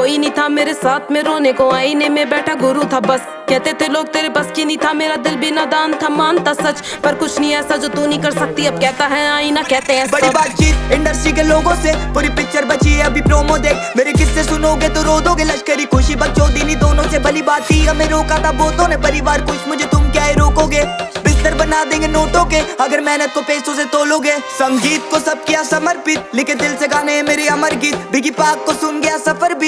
कोई नहीं था मेरे साथ में रोने को, आईने में बैठा गुरु था बस। कहते थे लोग तेरे बस की नहीं था, मेरा दिल भी नादान था, मानता सच पर कुछ नहीं ऐसा जो तू नहीं कर सकती। अब कहता है आईना, कहते हैं बड़ी बातचीत इंडस्ट्री के लोगों से, पूरी पिक्चर बची है अभी प्रोमो देख। मेरे किस्से सुनोगे तो रो दोगे, लश्करी खुशी बकचोदी दोनों से भली बात थी। हमें रोका था बहुतों ने परिवार कुछ, मुझे तुम क्या रोकोगे। बिस्तर बना देंगे नोटों के अगर मेहनत को पैसों से तोलोगे। संगीत को सब किया समर्पित, लिखे दिल से गाने मेरे अमर गीत। बिगी पाक को सुन गया सफर भी।